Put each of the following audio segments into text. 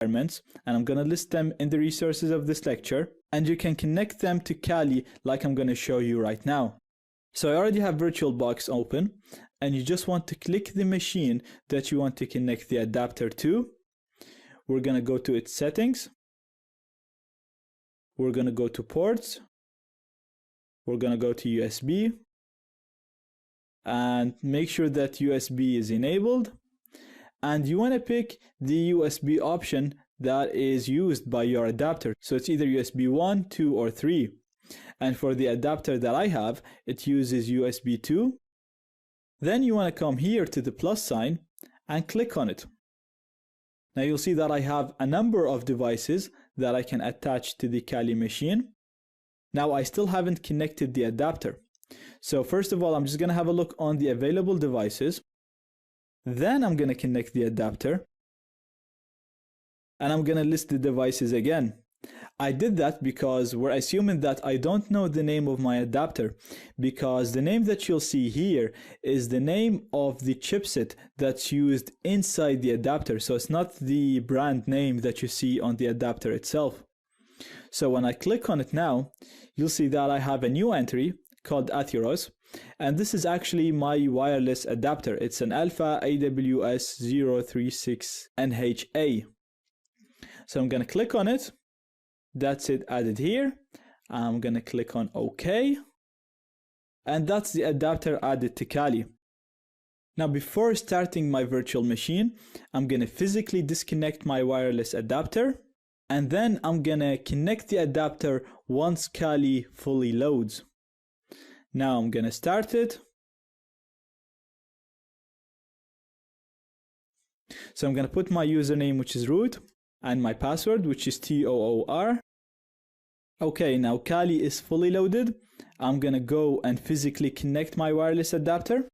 environments, and I'm going to list them in the resources of this lecture, and you can connect them to Kali like I'm going to show you right now. So I already have VirtualBox open, and you just want to click the machine that you want to connect the adapter to. We're going to go to its settings. We're going to go to ports. We're going to go to USB and make sure that USB is enabled. And you want to pick the USB option that is used by your adapter. So it's either USB 1, 2, or 3. And for the adapter that I have, it uses USB 2. Then you want to come here to the plus sign and click on it. Now you'll see that I have a number of devices that I can attach to the Kali machine. Now I still haven't connected the adapter. So first of all, I'm just going to have a look on the available devices. Then I'm going to connect the adapter. And I'm going to list the devices again. I did that because we're assuming that I don't know the name of my adapter, because the name that you'll see here is the name of the chipset that's used inside the adapter. So it's not the brand name that you see on the adapter itself. So when I click on it now, you'll see that I have a new entry called Atheros, and this is actually my wireless adapter. It's an Alpha AWS 036NHA. So I'm going to click on it. That's it added here. I'm going to click on OK. And that's the adapter added to Kali. Now before starting my virtual machine, I'm going to physically disconnect my wireless adapter. And then I'm going to connect the adapter once Kali fully loads. Now I'm going to start it. So I'm going to put my username, which is root, and my password, which is TOOR. Okay, now Kali is fully loaded. I'm going to go and physically connect my wireless adapter.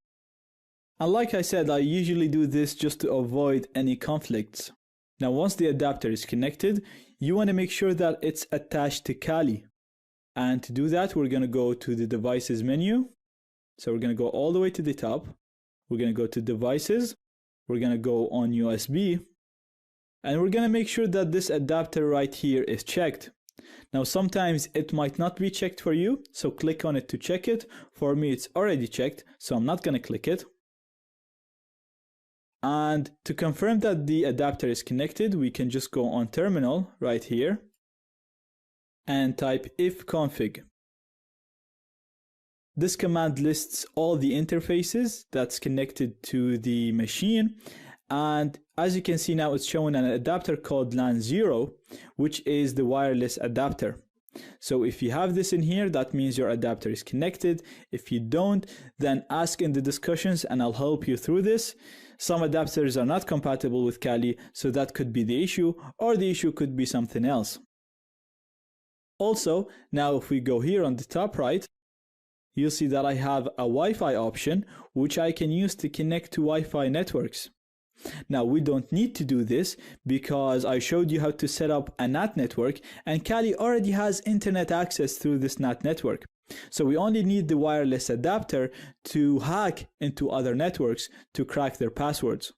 And like I said, I usually do this just to avoid any conflicts. Now once the adapter is connected, you want to make sure that it's attached to Kali. And to do that, we're going to go to the devices menu. So we're going to go all the way to the top. We're going to go to devices. We're going to go on USB. And we're going to make sure that this adapter right here is checked. Now sometimes it might not be checked for you, so click on it to check it. For me it's already checked, so I'm not going to click it. And to confirm that the adapter is connected, we can just go on terminal right here and type ifconfig. This command lists all the interfaces that's connected to the machine. And as you can see now, it's showing an adapter called LAN 0, which is the wireless adapter. So if you have this in here, that means your adapter is connected. If you don't, then ask in the discussions and I'll help you through this. Some adapters are not compatible with Kali, so that could be the issue, or the issue could be something else. Also, now if we go here on the top right, you'll see that I have a Wi-Fi option, which I can use to connect to Wi-Fi networks. Now we don't need to do this because I showed you how to set up a NAT network, and Kali already has internet access through this NAT network. So we only need the wireless adapter to hack into other networks to crack their passwords.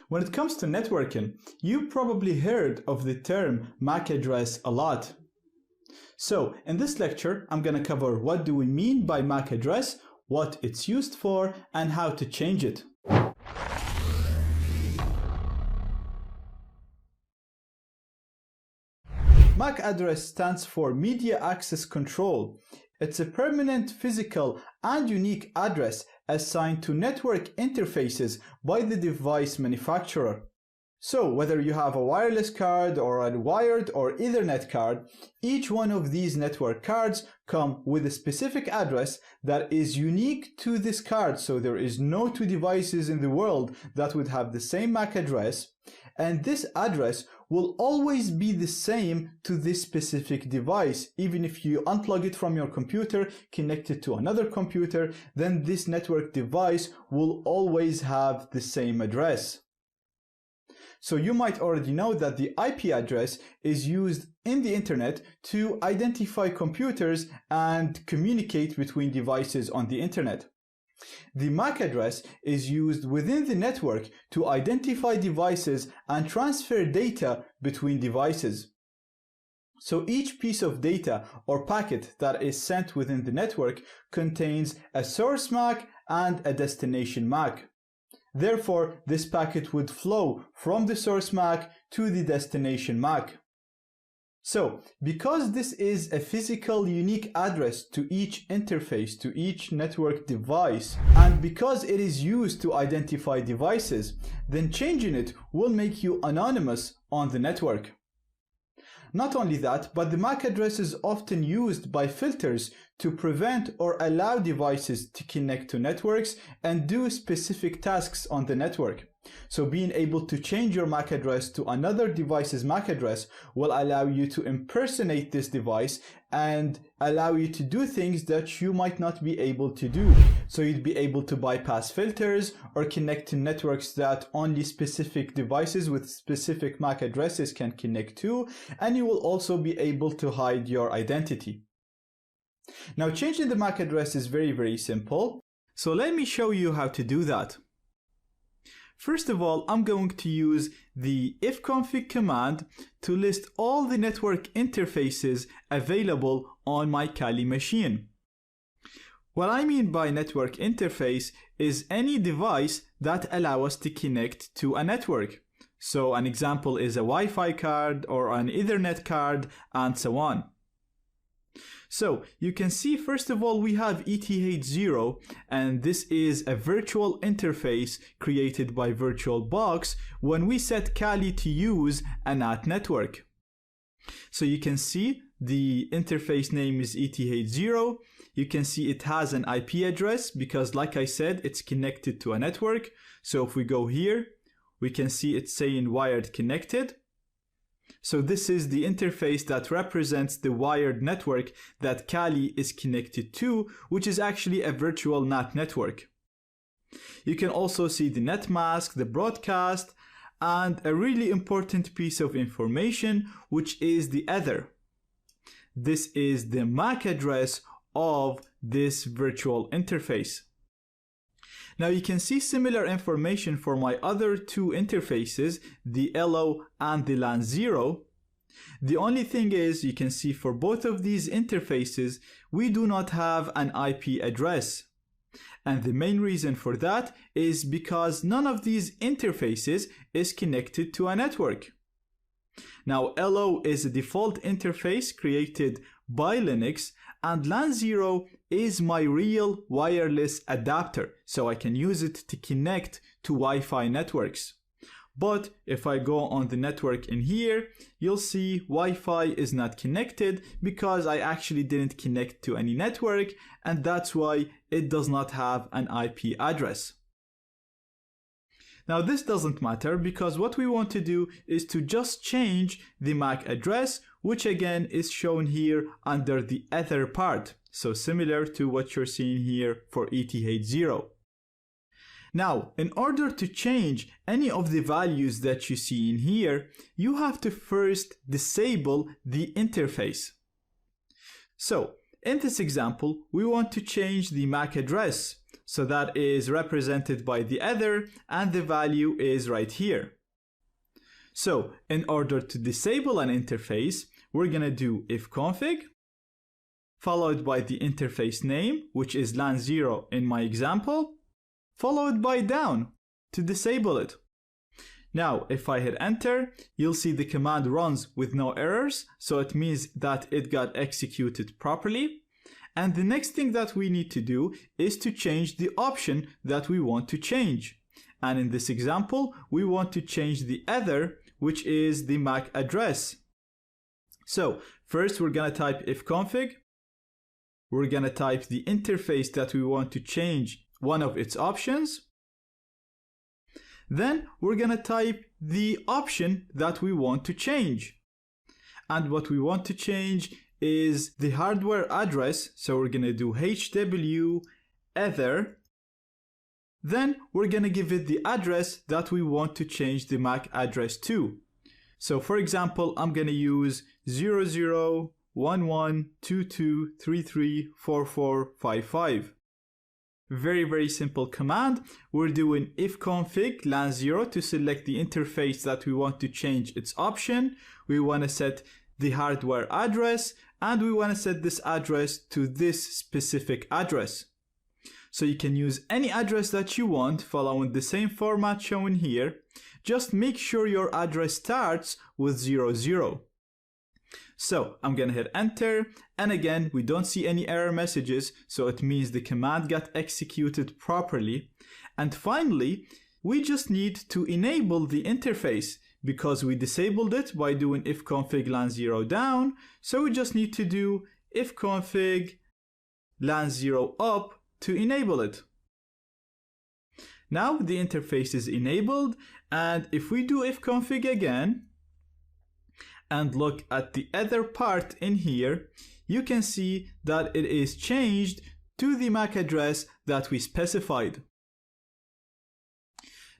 When it comes to networking, you probably heard of the term MAC address a lot. So in this lecture, I'm going to cover what do we mean by MAC address, what it's used for, and how to change it. MAC address stands for Media Access Control. It's a permanent, physical, and unique address assigned to network interfaces by the device manufacturer. So whether you have a wireless card or a wired or Ethernet card, each one of these network cards come with a specific address that is unique to this card. So there is no two devices in the world that would have the same MAC address, and this address will always be the same to this specific device. Even if you unplug it from your computer, connect it to another computer, then this network device will always have the same address. So you might already know that the IP address is used in the internet to identify computers and communicate between devices on the internet. The MAC address is used within the network to identify devices and transfer data between devices. So each piece of data or packet that is sent within the network contains a source MAC and a destination MAC. Therefore, this packet would flow from the source MAC to the destination MAC. So, because this is a physical unique address to each interface, to each network device, and because it is used to identify devices, then changing it will make you anonymous on the network. Not only that, but the MAC address is often used by filters to prevent or allow devices to connect to networks and do specific tasks on the network. So being able to change your MAC address to another device's MAC address will allow you to impersonate this device and allow you to do things that you might not be able to do. So you'd be able to bypass filters or connect to networks that only specific devices with specific MAC addresses can connect to, and you will also be able to hide your identity. Now, changing the MAC address is very simple. So let me show you how to do that. First of all, I'm going to use the ifconfig command to list all the network interfaces available on my Kali machine. What I mean by network interface is any device that allows us to connect to a network. So an example is a Wi-Fi card or an Ethernet card and so on. So you can see, first of all, we have ETH0, and this is a virtual interface created by VirtualBox when we set Kali to use a NAT network. So you can see the interface name is ETH0. You can see it has an IP address because, like I said, it's connected to a network. So if we go here, we can see it's saying wired connected. So this is the interface that represents the wired network that Kali is connected to, which is actually a virtual NAT network. You can also see the net mask, the broadcast, and a really important piece of information, which is the ether. This is the MAC address of this virtual interface. Now you can see similar information for my other two interfaces, the LO and the LAN 0. The only thing is, you can see for both of these interfaces, we do not have an IP address. And the main reason for that is because none of these interfaces is connected to a network. Now LO is a default interface created by Linux, and LAN 0 is my real wireless adapter, so I can use it to connect to Wi-Fi networks. But if I go on the network in here, you'll see Wi-Fi is not connected because I actually didn't connect to any network, and that's why it does not have an IP address. Now this doesn't matter because what we want to do is to just change the MAC address, which again is shown here under the ether part. So similar to what you're seeing here for ETH0. Now, in order to change any of the values that you see in here, you have to first disable the interface. So in this example, we want to change the MAC address. So that is represented by the ether, and the value is right here. So in order to disable an interface, we're gonna do ifconfig, followed by the interface name, which is LAN 0 in my example, followed by down to disable it. Now, if I hit enter, you'll see the command runs with no errors, so it means that it got executed properly. And the next thing that we need to do is to change the option that we want to change. And in this example, we want to change the ether, which is the MAC address. So first we're gonna type ifconfig. We're gonna type the interface that we want to change one of its options. Then we're gonna type the option that we want to change. And what we want to change is the hardware address. So we're gonna do HW ether. Then we're gonna give it the address that we want to change the MAC address to. So for example, I'm gonna use 001122334455. Very simple command. We're doing ifconfig lan0 to select the interface that we want to change its option. We want to set the hardware address, and we want to set this address to this specific address. So you can use any address that you want following the same format shown here. Just make sure your address starts with 00. So I'm gonna hit enter, and again we don't see any error messages, so it means the command got executed properly. And finally, we just need to enable the interface because we disabled it by doing ifconfig lan0 down. So we just need to do ifconfig lan0 up to enable it. Now the interface is enabled, and if we do ifconfig again and look at the other part in here, you can see that it is changed to the MAC address that we specified.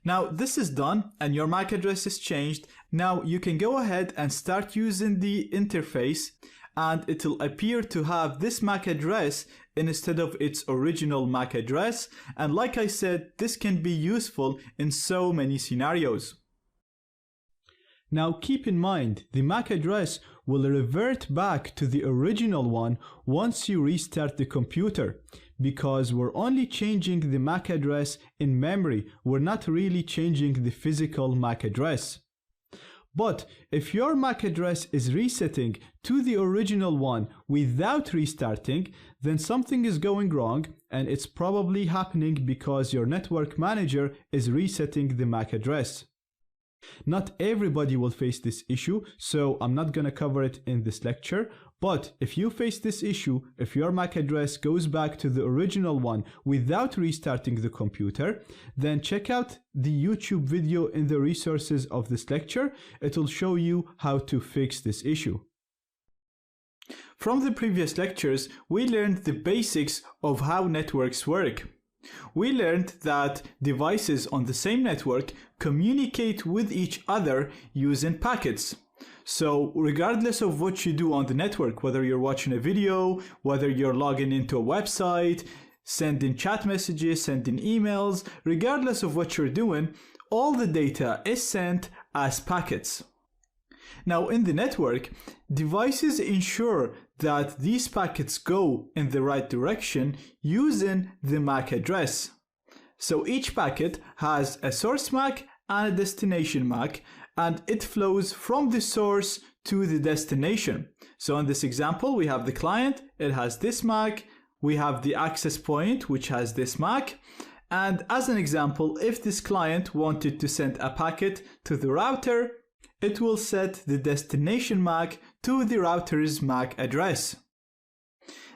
Now this is done and your MAC address is changed. Now you can go ahead and start using the interface, and it'll appear to have this MAC address instead of its original MAC address. And like I said, this can be useful in so many scenarios. Now keep in mind, the MAC address will revert back to the original one once you restart the computer, because we're only changing the MAC address in memory. We're not really changing the physical MAC address. But if your MAC address is resetting to the original one without restarting, then something is going wrong, and it's probably happening because your network manager is resetting the MAC address. Not everybody will face this issue, so I'm not gonna cover it in this lecture. But if you face this issue, if your MAC address goes back to the original one without restarting the computer, then check out the YouTube video in the resources of this lecture. It will show you how to fix this issue. From the previous lectures, we learned the basics of how networks work. We learned that devices on the same network communicate with each other using packets. So regardless of what you do on the network, whether you're watching a video, whether you're logging into a website, sending chat messages, sending emails, regardless of what you're doing, all the data is sent as packets. Now in the network, devices ensure that these packets go in the right direction using the MAC address. So each packet has a source MAC and a destination MAC, and it flows from the source to the destination. So in this example, we have the client, it has this MAC, we have the access point, which has this MAC. And as an example, if this client wanted to send a packet to the router, it will set the destination MAC to the router's MAC address.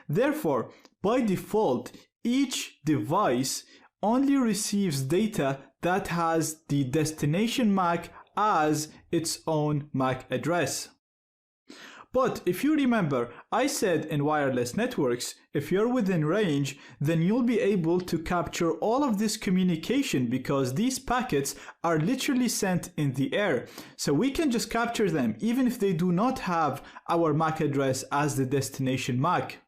Therefore, by default, each device only receives data that has the destination MAC as its own MAC address. But if you remember, I said in wireless networks, if you're within range, then you'll be able to capture all of this communication because these packets are literally sent in the air. So we can just capture them even if they do not have our MAC address as the destination MAC.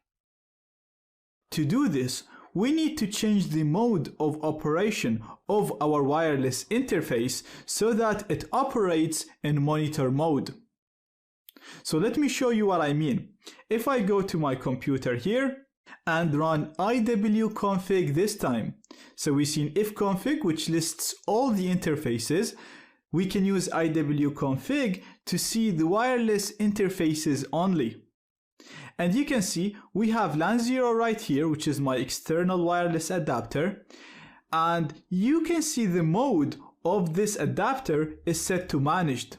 To do this, we need to change the mode of operation of our wireless interface so that it operates in monitor mode. So let me show you what I mean. If I go to my computer here and run iwconfig this time, so we've seen ifconfig, which lists all the interfaces. We can use iwconfig to see the wireless interfaces only. And you can see we have LAN0 right here, which is my external wireless adapter. And you can see the mode of this adapter is set to managed.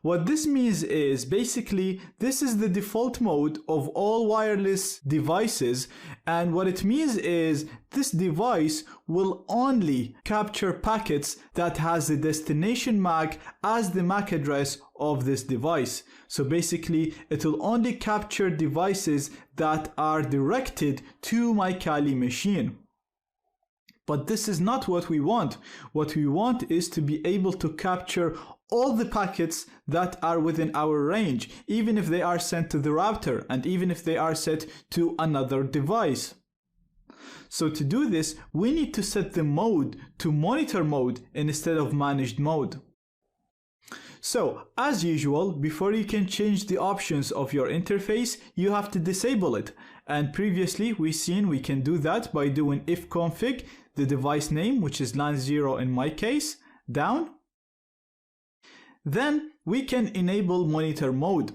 What this means is basically this is the default mode of all wireless devices, and what it means is this device will only capture packets that has the destination MAC as the MAC address of this device. So basically it will only capture devices that are directed to my Kali machine. But this is not what we want. What we want is to be able to capture all the packets that are within our range, even if they are sent to the router and even if they are sent to another device. So to do this, we need to set the mode to monitor mode instead of managed mode. So, as usual, before you can change the options of your interface, you have to disable it. And previously, we've seen we can do that by doing ifconfig, the device name, which is LAN 0 in my case, down. Then we can enable monitor mode.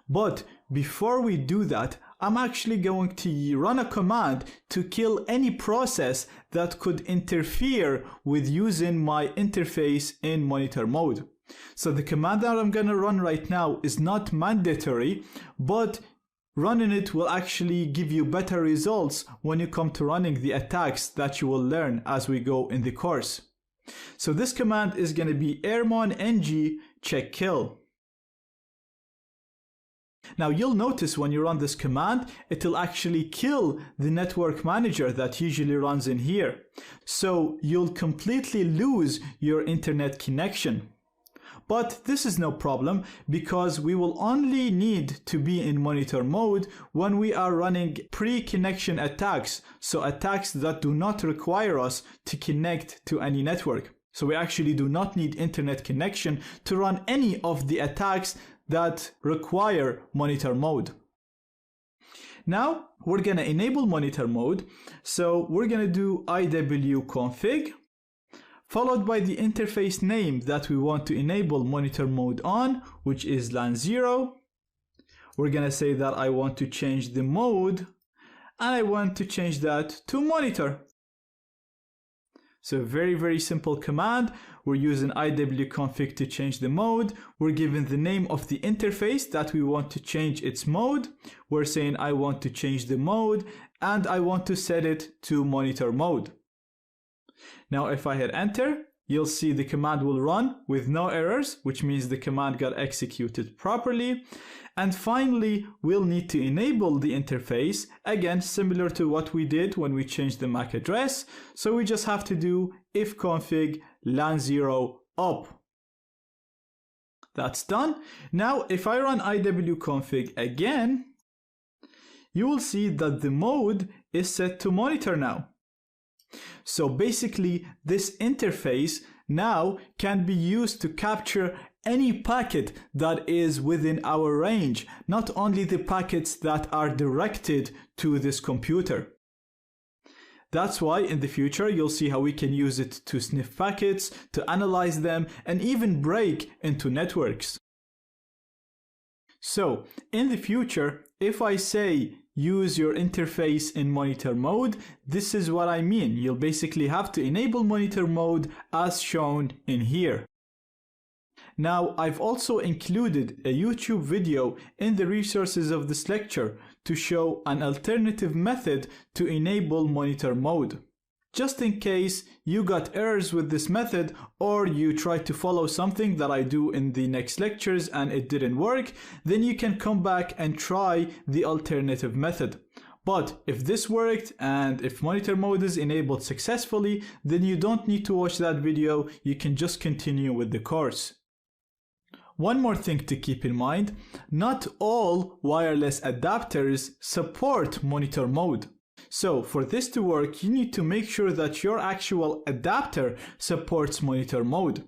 But before we do that, I'm actually going to run a command to kill any process that could interfere with using my interface in monitor mode. So the command that I'm going to run right now is not mandatory, but running it will actually give you better results when you come to running the attacks that you will learn as we go in the course. So this command is going to be ermon-ng check kill. Now you'll notice when you run this command, it'll actually kill the network manager that usually runs in here. So you'll completely lose your internet connection. But this is no problem because we will only need to be in monitor mode when we are running pre-connection attacks, so attacks that do not require us to connect to any network. So we actually do not need internet connection to run any of the attacks that require monitor mode. Now we're going to enable monitor mode, so we're going to do iwconfig followed by the interface name that we want to enable monitor mode on, which is LAN 0. We're going to say that I want to change the mode and I want to change that to monitor. So very simple command. We're using iwconfig to change the mode. We're given the name of the interface that we want to change its mode. We're saying I want to change the mode and I want to set it to monitor mode. Now if I hit enter, you'll see the command will run with no errors, which means the command got executed properly. And finally, we'll need to enable the interface, again similar to what we did when we changed the MAC address. So we just have to do ifconfig LAN 0 up. That's done. Now if I run iwconfig again, you will see that the mode is set to monitor now. So basically this interface now can be used to capture any packet that is within our range, not only the packets that are directed to this computer. That's why in the future you'll see how we can use it to sniff packets, to analyze them, and even break into networks. So in the future, if I say use your interface in monitor mode, this is what I mean. You'll basically have to enable monitor mode as shown in here. Now, I've also included a YouTube video in the resources of this lecture to show an alternative method to enable monitor mode. Just in case you got errors with this method or you tried to follow something that I do in the next lectures and it didn't work, then you can come back and try the alternative method. But if this worked and if monitor mode is enabled successfully, then you don't need to watch that video, you can just continue with the course. One more thing to keep in mind, not all wireless adapters support monitor mode. So for this to work, you need to make sure that your actual adapter supports monitor mode.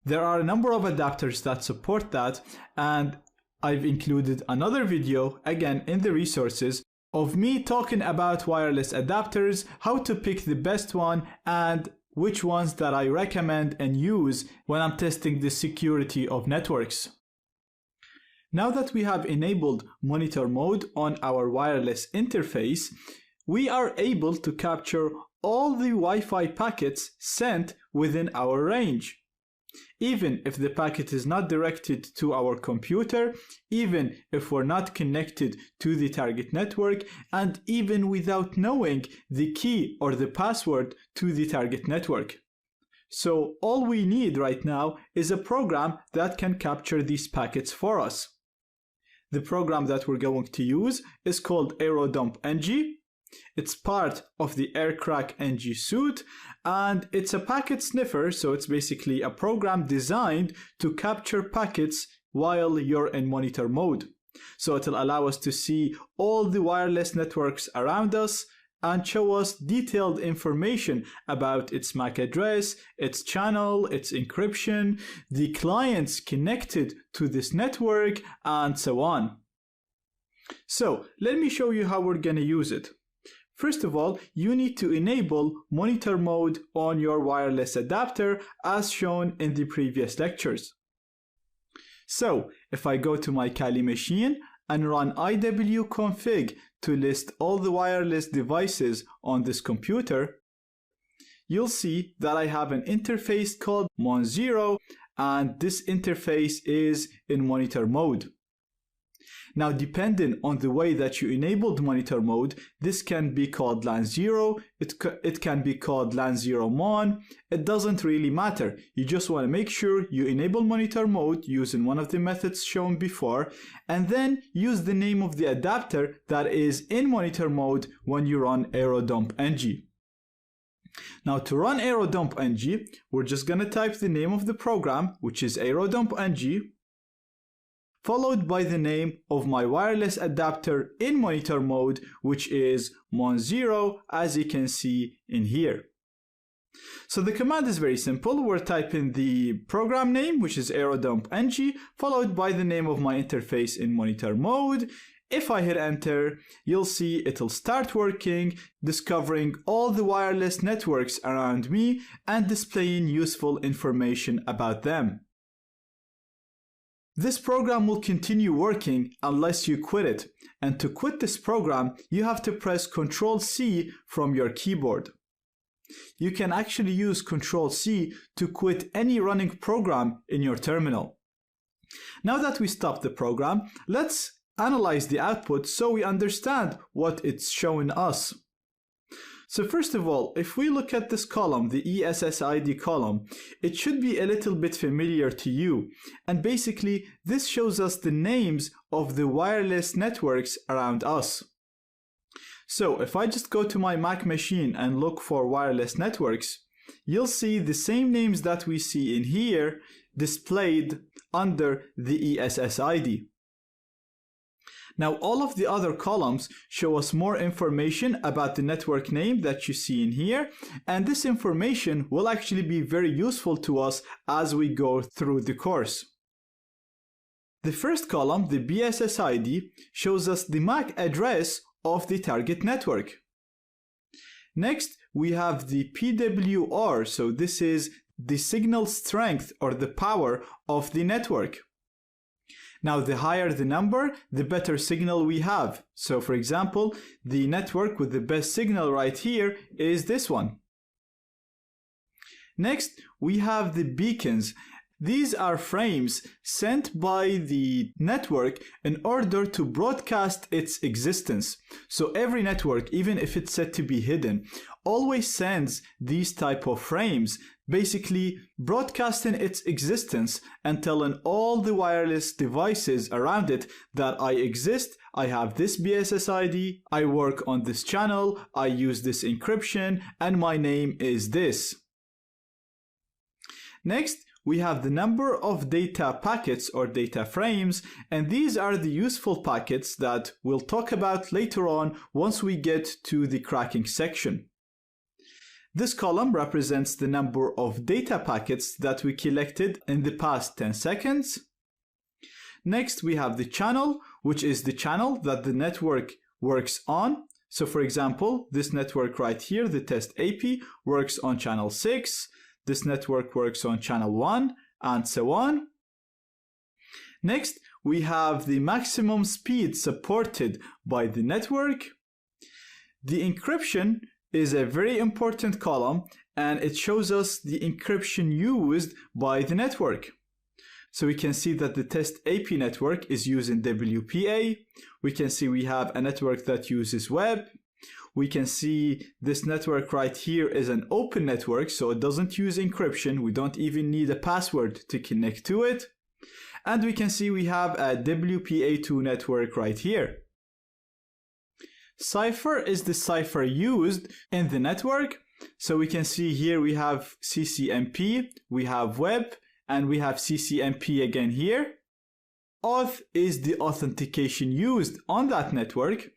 There are a number of adapters that support that, and I've included another video, again in the resources, of me talking about wireless adapters, how to pick the best one, and which ones that I recommend and use when I'm testing the security of networks. Now that we have enabled monitor mode on our wireless interface, we are able to capture all the Wi-Fi packets sent within our range. Even if the packet is not directed to our computer, even if we're not connected to the target network, and even without knowing the key or the password to the target network. So all we need right now is a program that can capture these packets for us. The program that we're going to use is called AeroDump-ng. It's part of the AirCrack-ng suite, and it's a packet sniffer, so it's basically a program designed to capture packets while you're in monitor mode. So it'll allow us to see all the wireless networks around us and show us detailed information about its MAC address, its channel, its encryption, the clients connected to this network, and so on. So let me show you how we're going to use it. First of all, you need to enable monitor mode on your wireless adapter as shown in the previous lectures. So if I go to my Kali machine and run iwconfig to list all the wireless devices on this computer, you'll see that I have an interface called Mon0, and this interface is in monitor mode. Now, depending on the way that you enabled monitor mode, this can be called LAN 0, it can be called LAN 0 Mon, it doesn't really matter. You just want to make sure you enable monitor mode using one of the methods shown before, and then use the name of the adapter that is in monitor mode when you run aerodumpng. Now, to run aerodumpng, we're just going to type the name of the program, which is aerodumpng, followed by the name of my wireless adapter in monitor mode, which is Mon0, as you can see in here. So the command is very simple. We're typing the program name, which is aerodumpng, followed by the name of my interface in monitor mode. If I hit enter, you'll see it'll start working, discovering all the wireless networks around me and displaying useful information about them. This program will continue working unless you quit it, and to quit this program, you have to press Ctrl+C from your keyboard. You can actually use Ctrl+C to quit any running program in your terminal. Now that we stopped the program, let's analyze the output so we understand what it's showing us. So first of all, if we look at this column, the ESSID column, it should be a little bit familiar to you. And basically, this shows us the names of the wireless networks around us. So if I just go to my Mac machine and look for wireless networks, you'll see the same names that we see in here displayed under the ESSID. Now, all of the other columns show us more information about the network name that you see in here, and this information will actually be very useful to us as we go through the course. The first column, the BSSID, shows us the MAC address of the target network. Next, we have the PWR, so this is the signal strength or the power of the network. Now, the higher the number, the better signal we have. So for example, the network with the best signal right here is this one. Next, we have the beacons. These are frames sent by the network in order to broadcast its existence. So every network, even if it's said to be hidden, always sends these type of frames, basically broadcasting its existence and telling all the wireless devices around it that I exist, I have this BSSID, I work on this channel, I use this encryption, and my name is this. Next, we have the number of data packets or data frames, and these are the useful packets that we'll talk about later on once we get to the cracking section. This column represents the number of data packets that we collected in the past 10 seconds. Next, we have the channel, which is the channel that the network works on. So for example, this network right here, the test AP, works on channel 6. This network works on channel 1, and so on. Next, we have the maximum speed supported by the network. The encryption is a very important column, and it shows us the encryption used by the network. So we can see that the test AP network is using WPA. We can see we have a network that uses web. We can see this network right here is an open network, so it doesn't use encryption. We don't even need a password to connect to it. And we can see we have a WPA2 network right here. Cipher is the cipher used in the network. So we can see here we have CCMP, we have web, and we have CCMP again here. Auth is the authentication used on that network.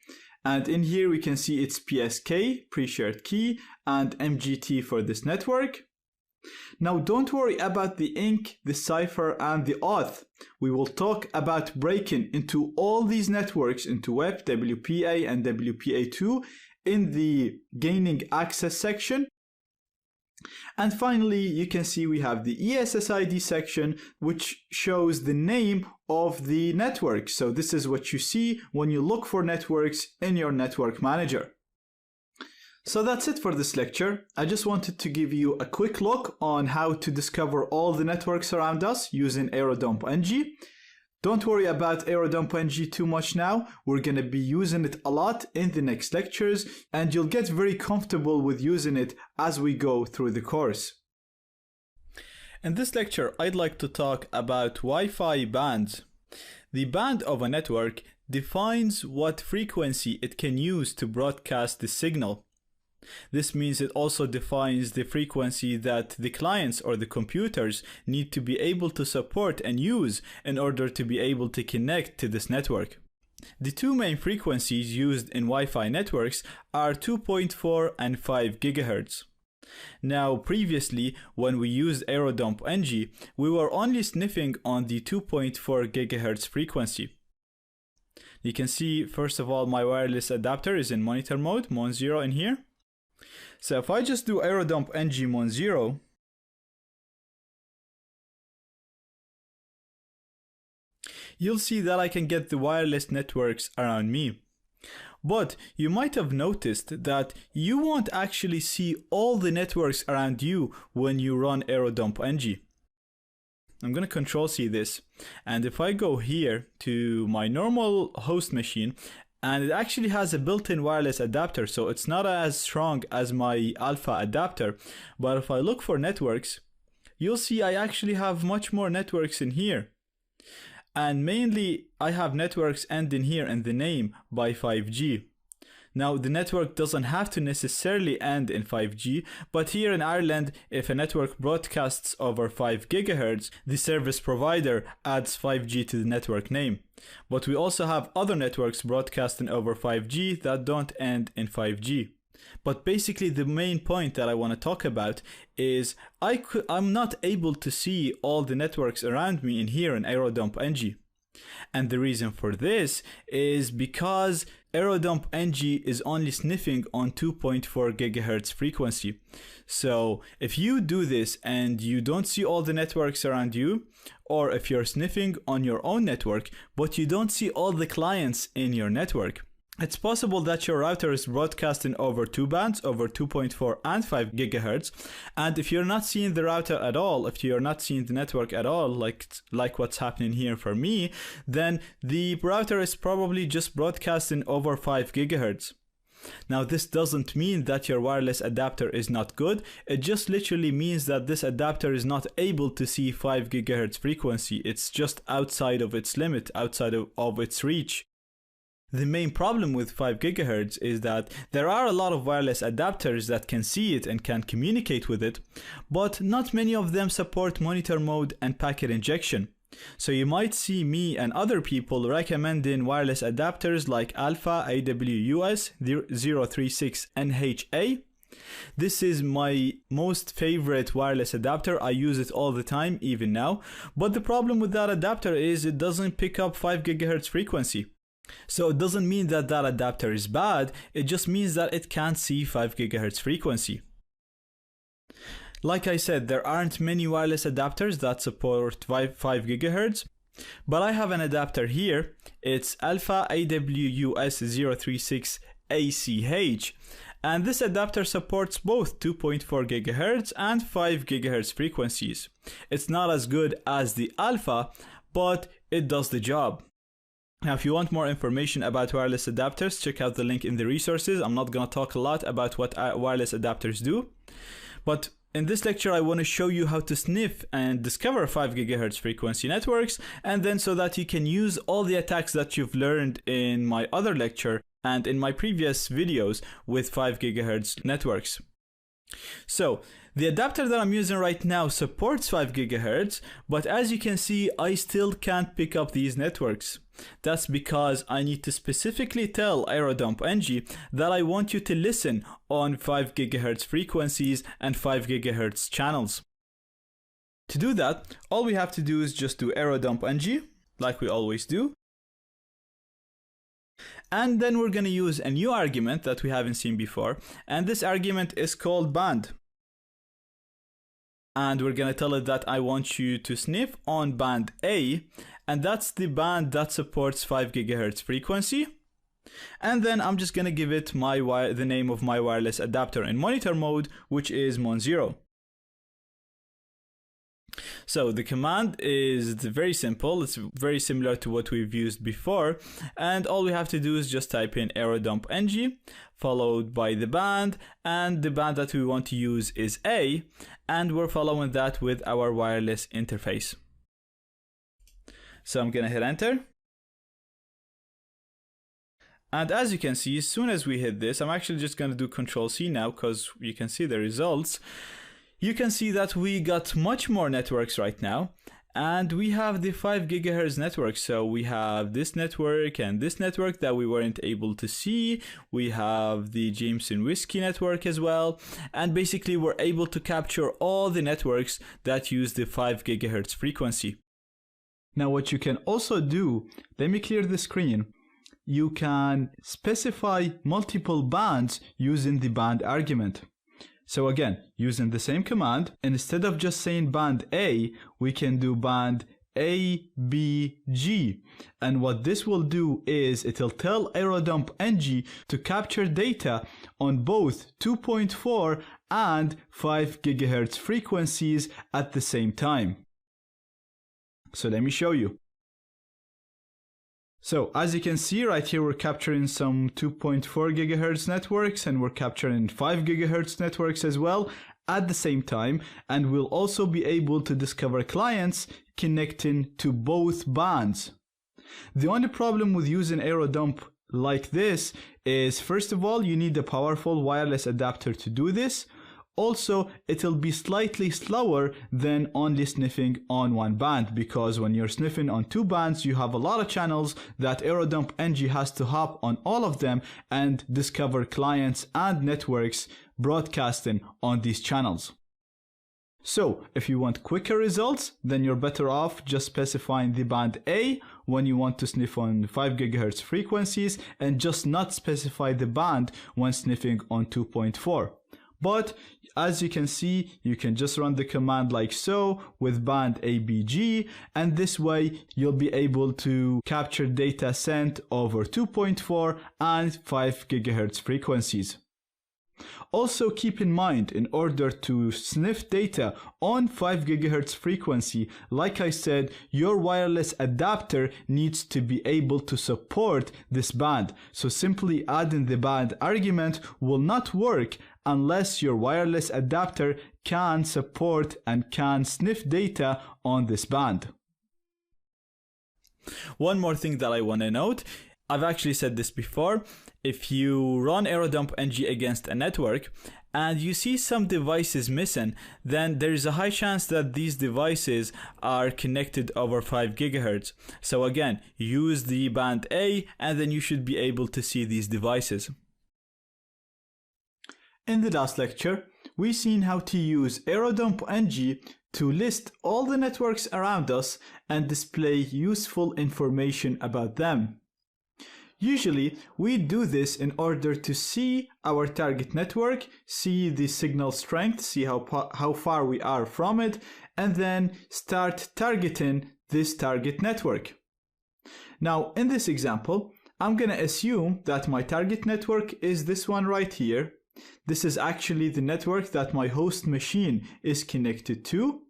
And in here we can see it's PSK, pre-shared key, and MGT for this network. Now don't worry about the INC, the cipher, and the auth. We will talk about breaking into all these networks into WEP, WPA, and WPA2 in the gaining access section. And finally, you can see we have the ESSID section, which shows the name of the network. So this is what you see when you look for networks in your network manager. So that's it for this lecture. I just wanted to give you a quick look on how to discover all the networks around us using AeroDumpNG. Don't worry about AeroDumpNG too much now. We're going to be using it a lot in the next lectures, and you'll get very comfortable with using it as we go through the course. In this lecture, I'd like to talk about Wi-Fi bands. The band of a network defines what frequency it can use to broadcast the signal. This means it also defines the frequency that the clients or the computers need to be able to support and use in order to be able to connect to this network. The two main frequencies used in Wi-Fi networks are 2.4 and 5 GHz. Now, previously, when we used AeroDumpNG, we were only sniffing on the 2.4 GHz frequency. You can see, first of all, my wireless adapter is in monitor mode, Mon0 in here. So if I just do AeroDumpNG Mon0, you'll see that I can get the wireless networks around me. But you might have noticed that you won't actually see all the networks around you when you run AeroDumpNG. I'm going to Control-C this, and if I go here to my normal host machine, and it actually has a built-in wireless adapter, so it's not as strong as my alpha adapter. But if I look for networks, you'll see I actually have much more networks in here. And mainly, I have networks ending here in the name by 5G. Now, the network doesn't have to necessarily end in 5G, but here in Ireland, if a network broadcasts over 5 GHz, the service provider adds 5G to the network name. But we also have other networks broadcasting over 5G that don't end in 5G. But basically, the main point that I want to talk about is I'm not able to see all the networks around me in here in AeroDumpNG. And the reason for this is because AeroDumpNG is only sniffing on 2.4 GHz frequency. So if you do this and you don't see all the networks around you, or if you're sniffing on your own network, but you don't see all the clients in your network, it's possible that your router is broadcasting over two bands, over 2.4 and 5 GHz. And if you're not seeing the router at all, if you're not seeing the network at all, like what's happening here for me, then the router is probably just broadcasting over 5 GHz. Now, this doesn't mean that your wireless adapter is not good. It just literally means that this adapter is not able to see 5 GHz frequency. It's just outside of its limit, outside of its reach. The main problem with 5 GHz is that there are a lot of wireless adapters that can see it and can communicate with it, but not many of them support monitor mode and packet injection. So you might see me and other people recommending wireless adapters like Alpha AWUS 036NHA. This is my most favorite wireless adapter. I use it all the time, even now. But the problem with that adapter is it doesn't pick up 5 GHz frequency. So it doesn't mean that that adapter is bad, it just means that it can't see 5 GHz frequency. Like I said, there aren't many wireless adapters that support 5 GHz, but I have an adapter here. It's Alpha AWUS 036ACH, and this adapter supports both 2.4 GHz and 5 GHz frequencies. It's not as good as the Alpha, but it does the job. Now, if you want more information about wireless adapters, check out the link in the resources. I'm not going to talk a lot about what wireless adapters do, but in this lecture, I want to show you how to sniff and discover 5 GHz frequency networks, and then so that you can use all the attacks that you've learned in my other lecture and in my previous videos with 5 GHz networks. So the adapter that I'm using right now supports 5 GHz, but as you can see, I still can't pick up these networks. That's because I need to specifically tell AeroDump-NG that I want you to listen on 5 GHz frequencies and 5 GHz channels. To do that, all we have to do is just do AeroDump-NG, like we always do. And then we're going to use a new argument that we haven't seen before, and this argument is called band. And we're going to tell it that I want you to sniff on band A, and that's the band that supports 5 GHz frequency. And then I'm just going to give it the name of my wireless adapter in monitor mode, which is Mon0. So the command is very simple. It's very similar to what we've used before. And all we have to do is just type in AeroDump-NG, followed by the band. And the band that we want to use is A. And we're following that with our wireless interface. So I'm going to hit enter. And as you can see, as soon as we hit this, I'm actually just going to do Control-C now because you can see the results. You can see that we got much more networks right now, and we have the 5 GHz network. So we have this network and this network that we weren't able to see. We have the Jameson Whiskey network as well, and basically we're able to capture all the networks that use the 5 GHz frequency. Now what you can also do, let me clear the screen. You can specify multiple bands using the band argument. So again, using the same command, instead of just saying band A, we can do band A, B, G. And what this will do is it'll tell AeroDump-NG to capture data on both 2.4 and 5 GHz frequencies at the same time. So let me show you. So as you can see right here, we're capturing some 2.4 GHz networks and we're capturing 5 GHz networks as well at the same time. And we'll also be able to discover clients connecting to both bands. The only problem with using AeroDump like this is, first of all, you need a powerful wireless adapter to do this. Also, it'll be slightly slower than only sniffing on one band, because when you're sniffing on two bands, you have a lot of channels that AeroDump-NG has to hop on all of them and discover clients and networks broadcasting on these channels. So, if you want quicker results, then you're better off just specifying the band A when you want to sniff on 5 GHz frequencies and just not specify the band when sniffing on 2.4. But as you can see, you can just run the command like so with band ABG, and this way you'll be able to capture data sent over 2.4 and 5 GHz frequencies. Also keep in mind, in order to sniff data on 5 GHz frequency, like I said, your wireless adapter needs to be able to support this band. So simply adding the band argument will not work unless your wireless adapter can support and can sniff data on this band. One more thing that I want to note, I've actually said this before, if you run AeroDump-NG against a network and you see some devices missing, then there is a high chance that these devices are connected over 5 GHz. So again, use the band A and then you should be able to see these devices. In the last lecture, we've seen how to use AeroDump-NG to list all the networks around us and display useful information about them. Usually, we do this in order to see our target network, see the signal strength, see how far we are from it, and then start targeting this target network. Now, in this example, I'm going to assume that my target network is this one right here. This is actually the network that my host machine is connected to.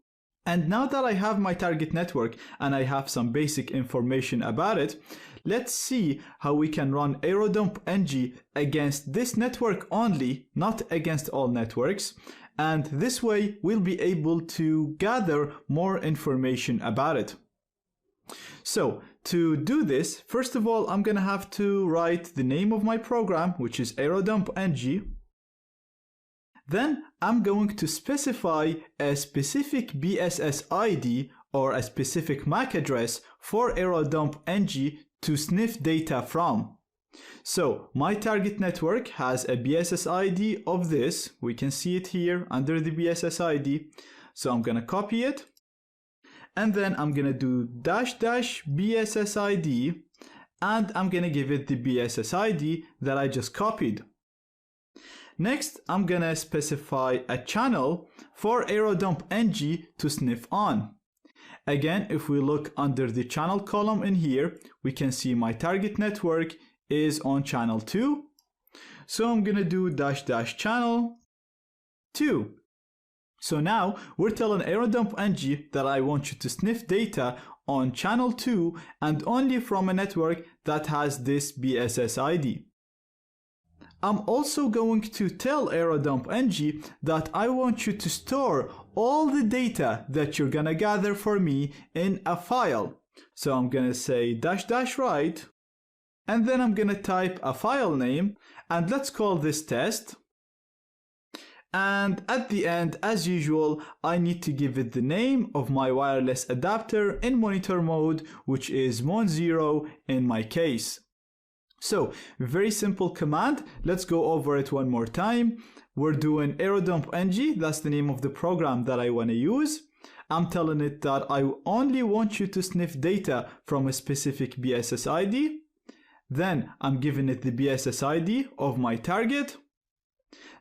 And now that I have my target network and I have some basic information about it, let's see how we can run AeroDump-NG against this network only, not against all networks. And this way we'll be able to gather more information about it. So to do this, first of all, I'm going to have to write the name of my program, which is AeroDump-NG. Then I'm going to specify a specific BSS ID or a specific MAC address for AeroDump-ng to sniff data from. So my target network has a BSS ID of this. We can see it here under the BSS ID. So I'm going to copy it. And then I'm going to do --BSS ID. And I'm going to give it the BSS ID that I just copied. Next, I'm going to specify a channel for AeroDump-ng to sniff on. Again, if we look under the channel column in here, we can see my target network is on channel 2. So I'm going to do --channel 2. So now we're telling AeroDump-ng that I want you to sniff data on channel 2 and only from a network that has this BSS ID. I'm also going to tell AeroDump-ng that I want you to store all the data that you're gonna gather for me in a file. So I'm gonna say --write, and then I'm gonna type a file name, and let's call this test. And at the end, as usual, I need to give it the name of my wireless adapter in monitor mode, which is Mon0 in my case. So, very simple command. Let's go over it one more time. We're doing AeroDump-ng, that's the name of the program that I want to use. I'm telling it that I only want you to sniff data from a specific BSS ID. Then I'm giving it the BSS ID of my target.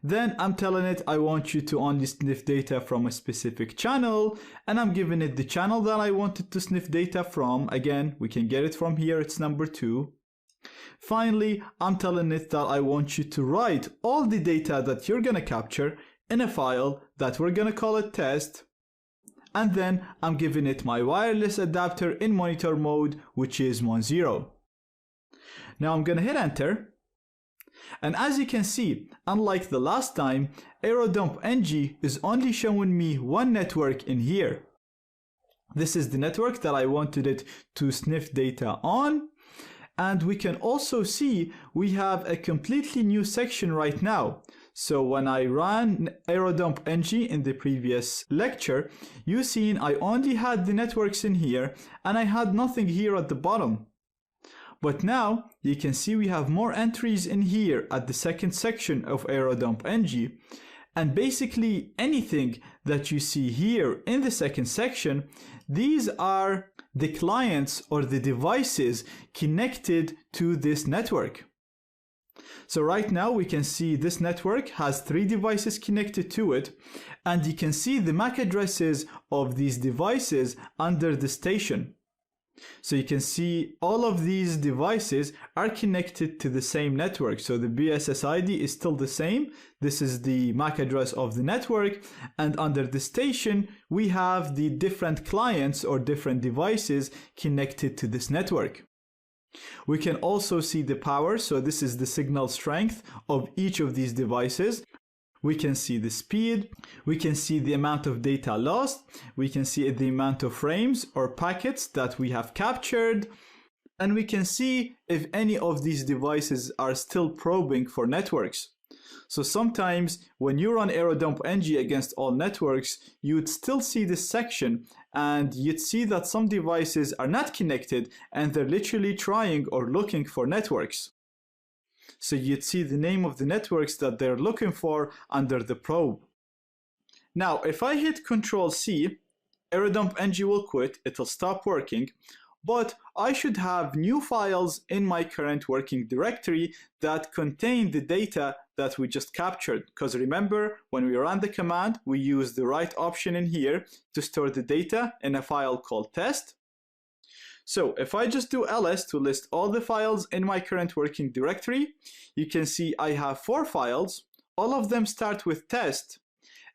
Then I'm telling it I want you to only sniff data from a specific channel, and I'm giving it the channel that I wanted to sniff data from. Again, we can get it from here, it's number 2. Finally, I'm telling it that I want you to write all the data that you're gonna capture in a file that we're gonna call it test. And then I'm giving it my wireless adapter in monitor mode, which is Mon0. Now I'm gonna hit enter. And as you can see, unlike the last time, AeroDump-ng is only showing me one network in here. This is the network that I wanted it to sniff data on. And we can also see we have a completely new section right now. So when I ran AeroDump-ng in the previous lecture, you seen I only had the networks in here and I had nothing here at the bottom. But now you can see we have more entries in here at the second section of AeroDump-ng, and basically anything that you see here in the second section, these are the clients or the devices connected to this network. So right now we can see this network has 3 devices connected to it, and you can see the MAC addresses of these devices under the station. So you can see all of these devices are connected to the same network. So the BSS ID is still the same. This is the MAC address of the network. And under the station, we have the different clients or different devices connected to this network. We can also see the power. So this is the signal strength of each of these devices. We can see the speed, we can see the amount of data lost, we can see the amount of frames or packets that we have captured, and we can see if any of these devices are still probing for networks. So sometimes when you run AeroDump-ng against all networks, you'd still see this section and you'd see that some devices are not connected and they're literally trying or looking for networks. So you'd see the name of the networks that they're looking for under the probe. Now, if I hit Ctrl+C, AeroDump-ng will quit, it'll stop working, but I should have new files in my current working directory that contain the data that we just captured. Because remember, when we ran the command, we used the write option in here to store the data in a file called test. So if I just do ls to list all the files in my current working directory, you can see I have 4 files. All of them start with test,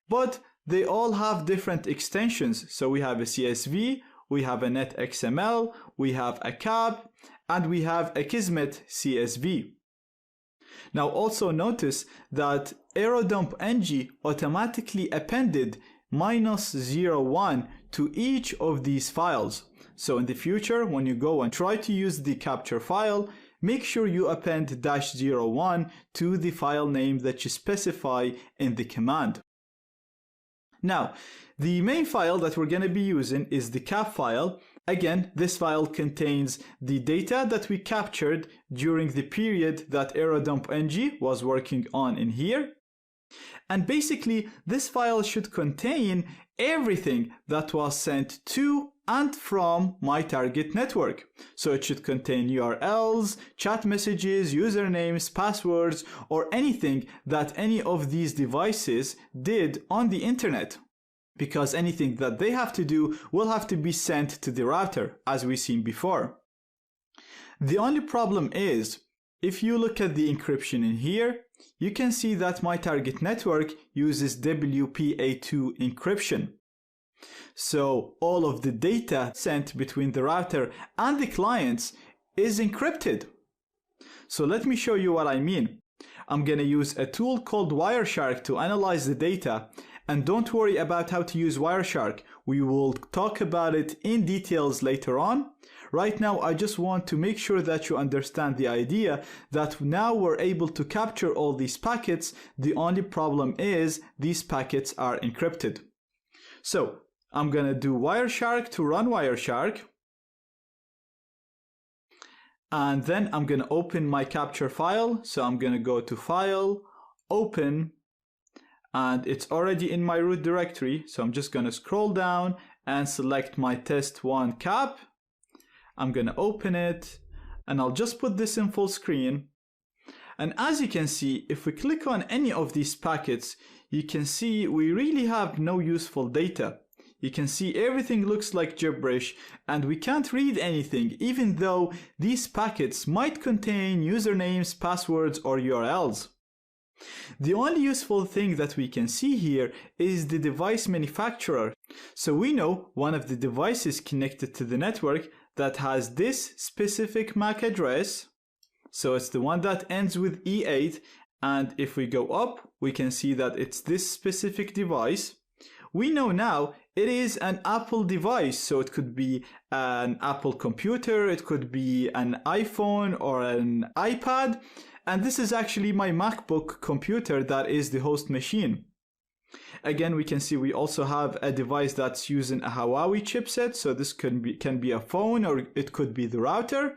but they all have different extensions. So we have a CSV, we have a netxml, we have a cab, and we have a Kismet CSV. Now also notice that AeroDump-ng automatically appended -01 to each of these files. So in the future, when you go and try to use the capture file, make sure you append -01 to the file name that you specify in the command. Now, the main file that we're going to be using is the cap file. Again, this file contains the data that we captured during the period that AeroDumpNG was working on in here. And basically, this file should contain everything that was sent to and from my target network. So it should contain URLs, chat messages, usernames, passwords, or anything that any of these devices did on the internet. Because anything that they have to do will have to be sent to the router, as we've seen before. The only problem is, if you look at the encryption in here, you can see that my target network uses WPA2 encryption. So all of the data sent between the router and the clients is encrypted. So let me show you what I mean. I'm going to use a tool called Wireshark to analyze the data. And don't worry about how to use Wireshark. We will talk about it in details later on. Right now, I just want to make sure that you understand the idea that now we're able to capture all these packets. The only problem is these packets are encrypted. So I'm going to do Wireshark to run Wireshark. And then I'm going to open my capture file. So I'm going to go to File, Open, and it's already in my root directory. So I'm just going to scroll down and select my test1 cap. I'm going to open it, and I'll just put this in full screen. And as you can see, if we click on any of these packets, you can see we really have no useful data. You can see everything looks like gibberish, and we can't read anything, even though these packets might contain usernames, passwords, or URLs. The only useful thing that we can see here is the device manufacturer. So we know one of the devices connected to the network that has this specific MAC address. So it's the one that ends with E8. And if we go up, we can see that it's this specific device. We know now it is an Apple device. So it could be an Apple computer, it could be an iPhone or an iPad. And this is actually my MacBook computer that is the host machine. Again, we can see we also have a device that's using a Huawei chipset. So this can be a phone, or it could be the router.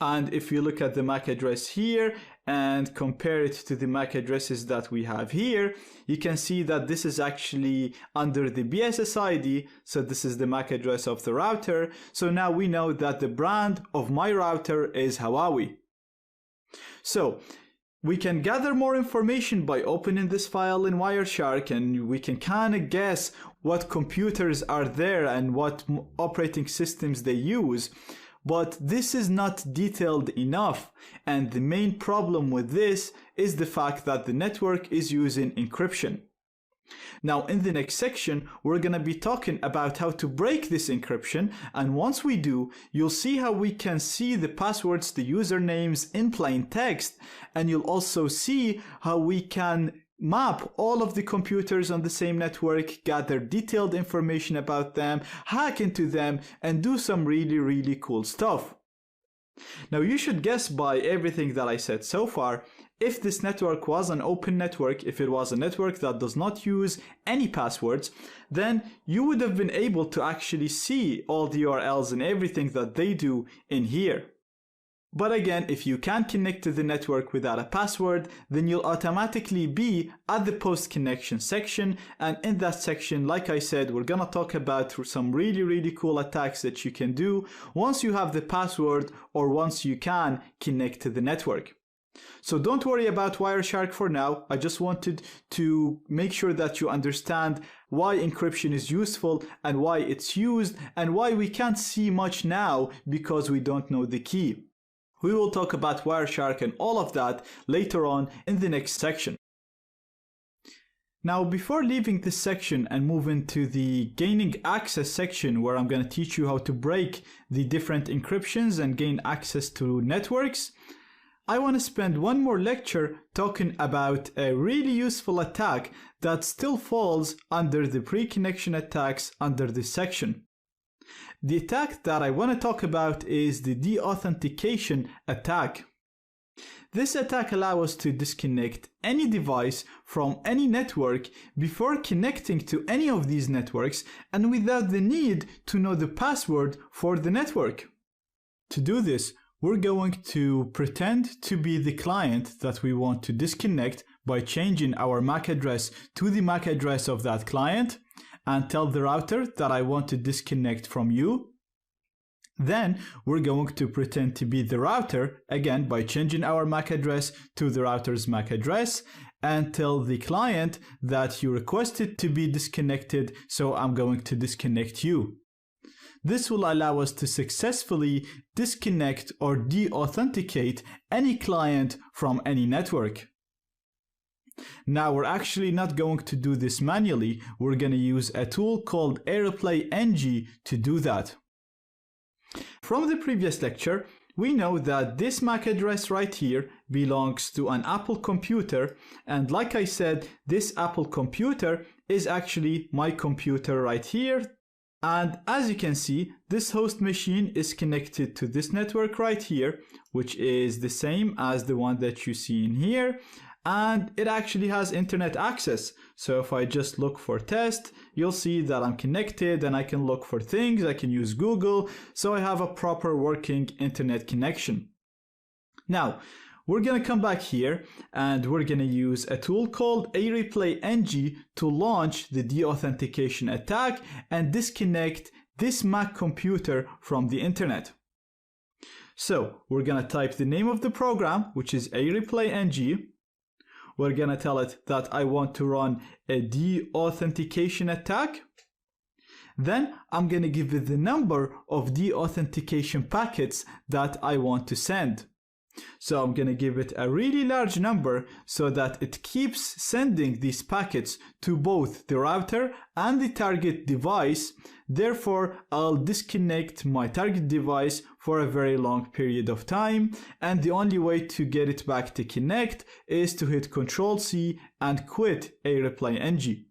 And if you look at the MAC address here and compare it to the MAC addresses that we have here, you can see that this is actually under the BSSID. So this is the MAC address of the router. So now we know that the brand of my router is Huawei. So we can gather more information by opening this file in Wireshark, and we can kind of guess what computers are there and what operating systems they use. But this is not detailed enough, and the main problem with this is the fact that the network is using encryption. Now in the next section, we're going to be talking about how to break this encryption, and once we do, you'll see how we can see the passwords, the usernames in plain text, and you'll also see how we can map all of the computers on the same network, gather detailed information about them, hack into them, and do some really cool stuff. Now you should guess by everything that I said so far, if this network was an open network, if it was a network that does not use any passwords, then you would have been able to actually see all the URLs and everything that they do in here. But again, if you can't connect to the network without a password, then you'll automatically be at the post connection section. And in that section, like I said, we're gonna talk about some really cool attacks that you can do once you have the password or once you can connect to the network. So don't worry about Wireshark for now. I just wanted to make sure that you understand why encryption is useful and why it's used and why we can't see much now because we don't know the key. We will talk about Wireshark and all of that later on in the next section. Now, before leaving this section and moving to the gaining access section, where I'm going to teach you how to break the different encryptions and gain access to networks, I want to spend one more lecture talking about a really useful attack that still falls under the pre-connection attacks under this section. The attack that I want to talk about is the deauthentication attack. This attack allows us to disconnect any device from any network before connecting to any of these networks and without the need to know the password for the network. To do this, we're going to pretend to be the client that we want to disconnect by changing our MAC address to the MAC address of that client and tell the router that I want to disconnect from you. Then we're going to pretend to be the router, again by changing our MAC address to the router's MAC address, and tell the client that you requested to be disconnected, so I'm going to disconnect you. This will allow us to successfully disconnect or deauthenticate any client from any network. Now we're actually not going to do this manually. We're going to use a tool called AirPlay-NG to do that. From the previous lecture, we know that this MAC address right here belongs to an Apple computer, and like I said, this Apple computer is actually my computer right here. And as you can see, this host machine is connected to this network right here, which is the same as the one that you see in here. And it actually has internet access. So if I just look for test, you'll see that I'm connected and I can look for things. I can use Google. So I have a proper working internet connection. Now, we're going to come back here and we're going to use a tool called AirPlay-NG to launch the deauthentication attack and disconnect this Mac computer from the internet. So we're going to type the name of the program, which is AirPlay-NG. We're going to tell it that I want to run a deauthentication attack. Then I'm going to give it the number of deauthentication packets that I want to send. So I'm going to give it a really large number so that it keeps sending these packets to both the router and the target device. Therefore, I'll disconnect my target device for a very long period of time. And the only way to get it back to connect is to hit Ctrl+C and quit AirPlay-NG.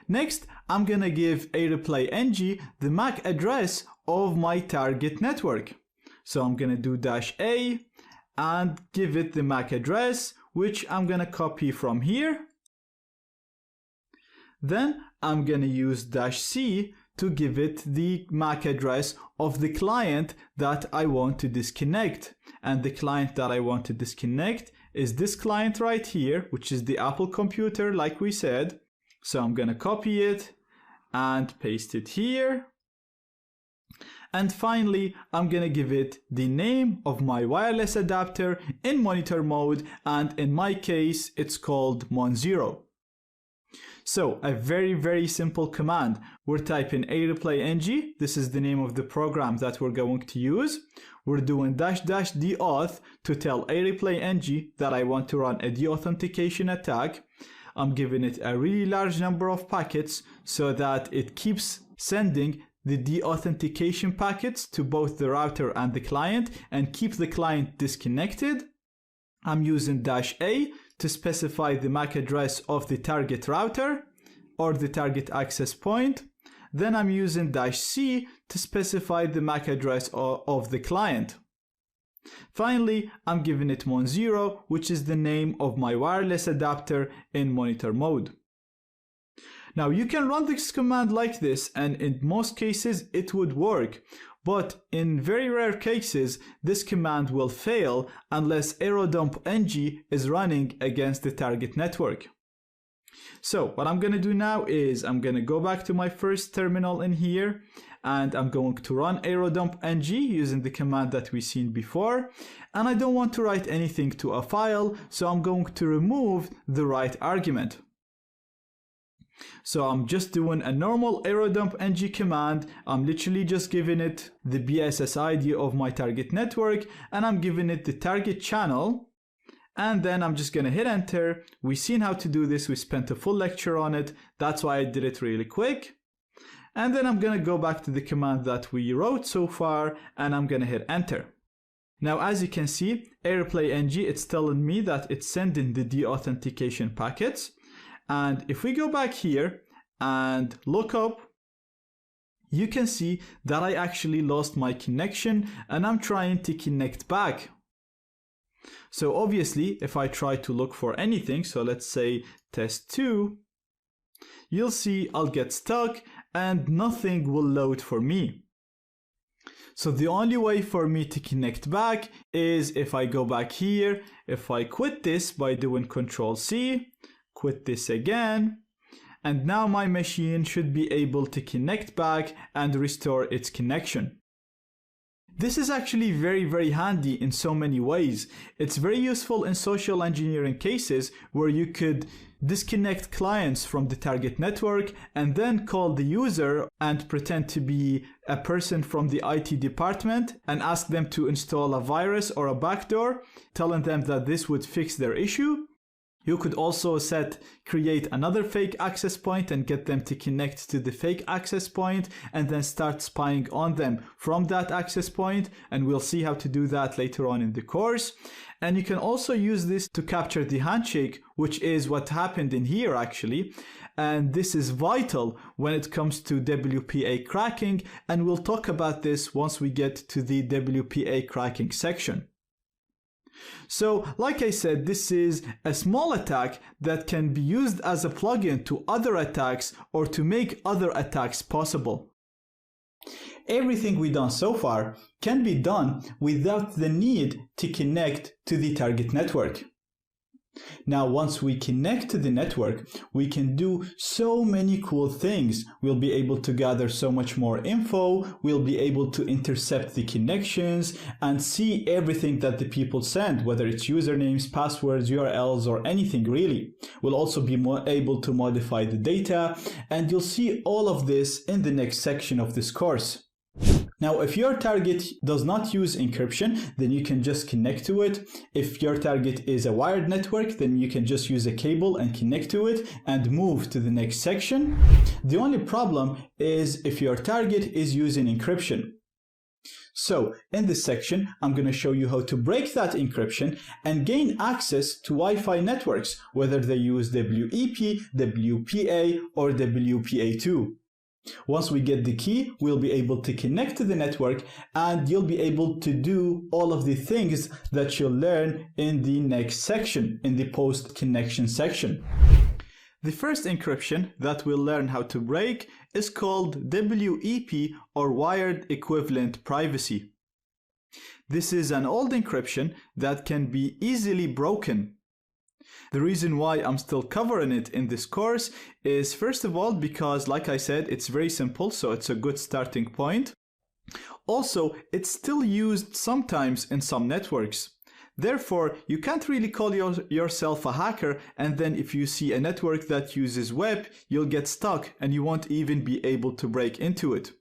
Next, I'm going to give AirPlay-NG the MAC address of my target network. So I'm going to do -A and give it the MAC address, which I'm going to copy from here. Then I'm going to use -C to give it the MAC address of the client that I want to disconnect. And the client that I want to disconnect is this client right here, which is the Apple computer, like we said. So I'm going to copy it and paste it here. And finally, I'm going to give it the name of my wireless adapter in monitor mode, and in my case, it's called Mon0. So a very simple command. We're typing AirPlay-NG. This is the name of the program that we're going to use. We're doing --deauth to tell AirPlay-NG that I want to run a deauthentication attack. I'm giving it a really large number of packets so that it keeps sending the deauthentication packets to both the router and the client and keep the client disconnected. I'm using -A to specify the MAC address of the target router or the target access point. Then I'm using -C to specify the MAC address of the client. Finally, I'm giving it Mon0, which is the name of my wireless adapter in monitor mode. Now you can run this command like this, and in most cases it would work, but in very rare cases this command will fail unless AeroDump-NG is running against the target network. So what I'm going to do now is I'm going to go back to my first terminal in here, and I'm going to run AeroDump-NG using the command that we've seen before, and I don't want to write anything to a file, so I'm going to remove the write argument. So I'm just doing a normal AeroDump-NG command. I'm literally just giving it the BSS ID of my target network, and I'm giving it the target channel. And then I'm just going to hit enter. We've seen how to do this. We spent a full lecture on it. That's why I did it really quick. And then I'm going to go back to the command that we wrote so far, and I'm going to hit enter. Now, as you can see, AirPlay-NG, it's telling me that it's sending the deauthentication packets. And if we go back here and look up you can see that I actually lost my connection and I'm trying to connect back. So obviously, if I try to look for anything, so let's say test 2, you'll see I'll get stuck and nothing will load for me. So the only way for me to connect back is if I go back here, if I quit this by doing Ctrl+C, quit this again, and now my machine should be able to connect back and restore its connection. This is actually very handy in so many ways. It's very useful in social engineering cases where you could disconnect clients from the target network and then call the user and pretend to be a person from the IT department and ask them to install a virus or a backdoor, telling them that this would fix their issue. You could also create another fake access point and get them to connect to the fake access point and then start spying on them from that access point. And we'll see how to do that later on in the course. And you can also use this to capture the handshake, which is what happened in here actually. And this is vital when it comes to WPA cracking. And we'll talk about this once we get to the WPA cracking section. So, like I said, this is a small attack that can be used as a plugin to other attacks or to make other attacks possible. Everything we've done so far can be done without the need to connect to the target network. Now, once we connect to the network, we can do so many cool things. We'll be able to gather so much more info. We'll be able to intercept the connections and see everything that the people send, whether it's usernames, passwords, URLs, or anything really. We'll also be able to modify the data, and you'll see all of this in the next section of this course. Now, if your target does not use encryption, then you can just connect to it. If your target is a wired network, then you can just use a cable and connect to it and move to the next section. The only problem is if your target is using encryption. So, in this section, I'm going to show you how to break that encryption and gain access to Wi-Fi networks, whether they use WEP, WPA, or WPA2. Once we get the key, we'll be able to connect to the network and you'll be able to do all of the things that you'll learn in the next section, in the post-connection section. The first encryption that we'll learn how to break is called WEP, or Wired Equivalent Privacy. This is an old encryption that can be easily broken. The reason why I'm still covering it in this course is, first of all, because, like I said, it's very simple, so it's a good starting point. Also, it's still used sometimes in some networks. Therefore, you can't really call yourself a hacker, and then if you see a network that uses web, you'll get stuck and you won't even be able to break into it.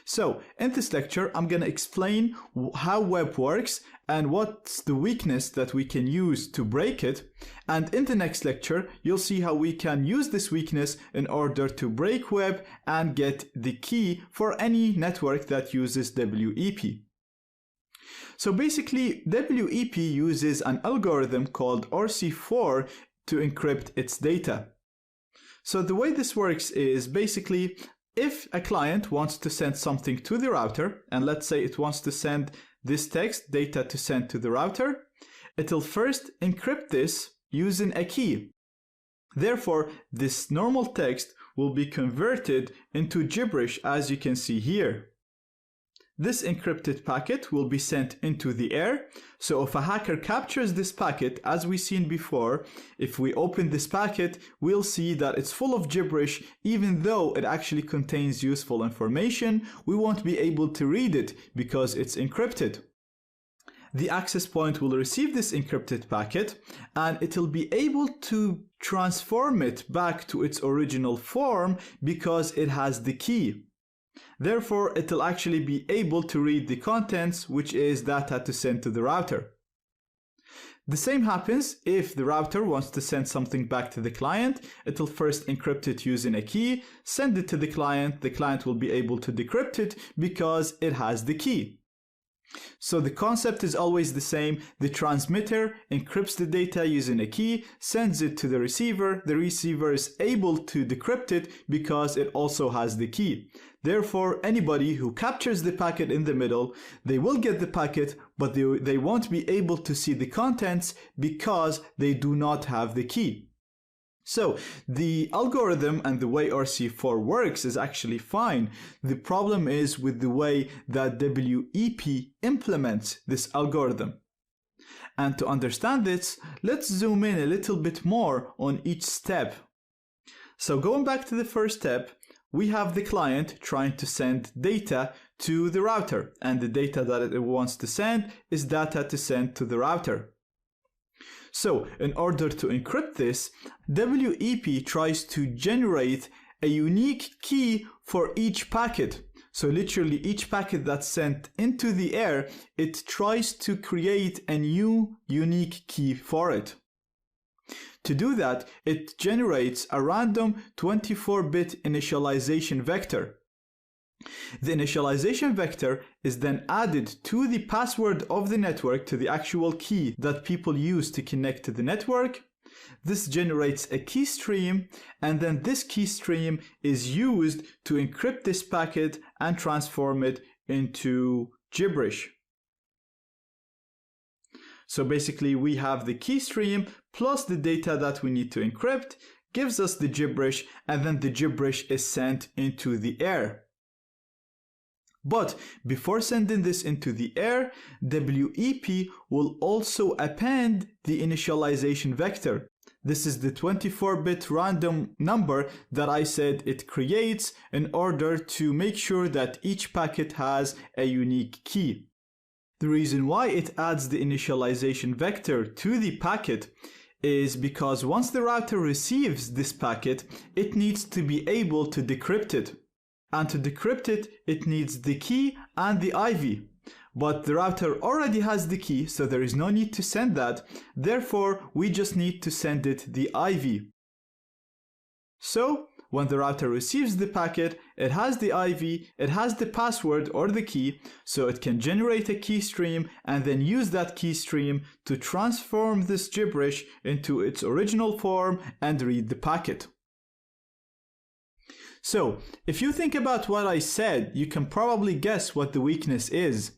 So, in this lecture, I'm going to explain how web works and what's the weakness that we can use to break it. And in the next lecture, you'll see how we can use this weakness in order to break web and get the key for any network that uses WEP. So basically, WEP uses an algorithm called RC4 to encrypt its data. So the way this works is basically, if a client wants to send something to the router, and let's say it wants to send this text data to send to the router, it'll first encrypt this using a key. Therefore, this normal text will be converted into gibberish, as you can see here. This encrypted packet will be sent into the air. So if a hacker captures this packet, as we've seen before, if we open this packet, we'll see that it's full of gibberish. Even though it actually contains useful information, we won't be able to read it because it's encrypted. The access point will receive this encrypted packet and it'll be able to transform it back to its original form because it has the key. Therefore, it'll actually be able to read the contents, which is data to send to the router. The same happens if the router wants to send something back to the client. It'll first encrypt it using a key, send it to the client. The client will be able to decrypt it because it has the key. So the concept is always the same. The transmitter encrypts the data using a key, sends it to the receiver. The receiver is able to decrypt it because it also has the key. Therefore, anybody who captures the packet in the middle, they will get the packet, but they won't be able to see the contents because they do not have the key. So the algorithm and the way RC4 works is actually fine. The problem is with the way that WEP implements this algorithm. And to understand this, let's zoom in a little bit more on each step. So going back to the first step, we have the client trying to send data to the router, and the data that it wants to send is data to send to the router. So in order to encrypt this, WEP tries to generate a unique key for each packet. So literally each packet that's sent into the air, it tries to create a new unique key for it. To do that, it generates a random 24-bit initialization vector. The initialization vector is then added to the password of the network, to the actual key that people use to connect to the network. This generates a key stream, and then this key stream is used to encrypt this packet and transform it into gibberish. So basically we have the key stream plus the data that we need to encrypt gives us the gibberish, and then the gibberish is sent into the air. But before sending this into the air, WEP will also append the initialization vector. This is the 24-bit random number that I said it creates in order to make sure that each packet has a unique key. The reason why it adds the initialization vector to the packet is because once the router receives this packet, it needs to be able to decrypt it. And to decrypt it, it needs the key and the IV. But the router already has the key, so there is no need to send that. Therefore, we just need to send it the IV. So, when the router receives the packet, it has the IV, it has the password or the key, so it can generate a key stream and then use that key stream to transform this gibberish into its original form and read the packet. So, if you think about what I said, you can probably guess what the weakness is.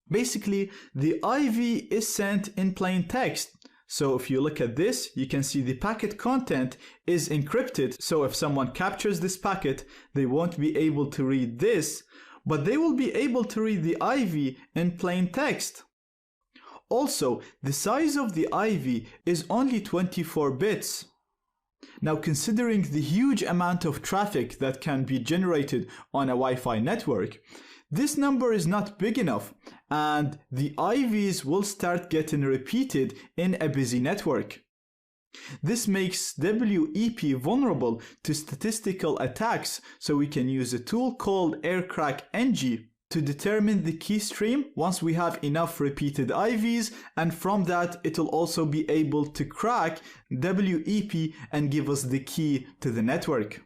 Basically, the IV is sent in plain text. So if you look at this, you can see the packet content is encrypted. So if someone captures this packet, they won't be able to read this, but they will be able to read the IV in plain text. Also, the size of the IV is only 24 bits. Now, considering the huge amount of traffic that can be generated on a Wi-Fi network, this number is not big enough, and the IVs will start getting repeated in a busy network. This makes WEP vulnerable to statistical attacks, so we can use a tool called AirCrackNG to determine the key stream once we have enough repeated IVs, and from that it will also be able to crack WEP and give us the key to the network.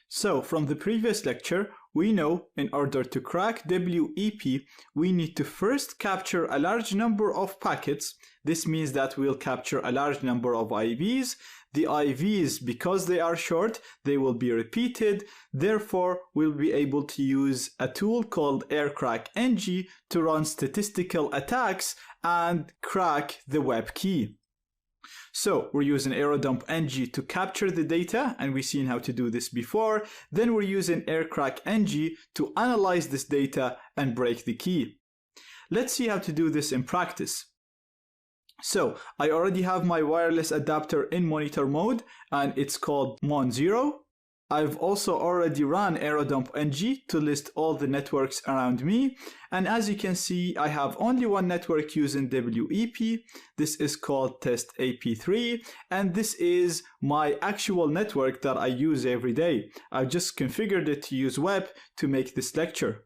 So from the previous lecture, we know in order to crack WEP, we need to first capture a large number of packets. This means that we'll capture a large number of IVs. The IVs, because they are short, they will be repeated. Therefore, we'll be able to use a tool called AirCrackNG to run statistical attacks and crack the web key. So we're using AeroDumpNG to capture the data, and we've seen how to do this before. Then we're using AirCrackNG to analyze this data and break the key. Let's see how to do this in practice. So I already have my wireless adapter in monitor mode, and it's called Mon0. I've also already run AeroDumpNG to list all the networks around me, and as you can see, I have only one network using WEP. This is called TestAP3, and this is my actual network that I use every day. I've just configured it to use web to make this lecture.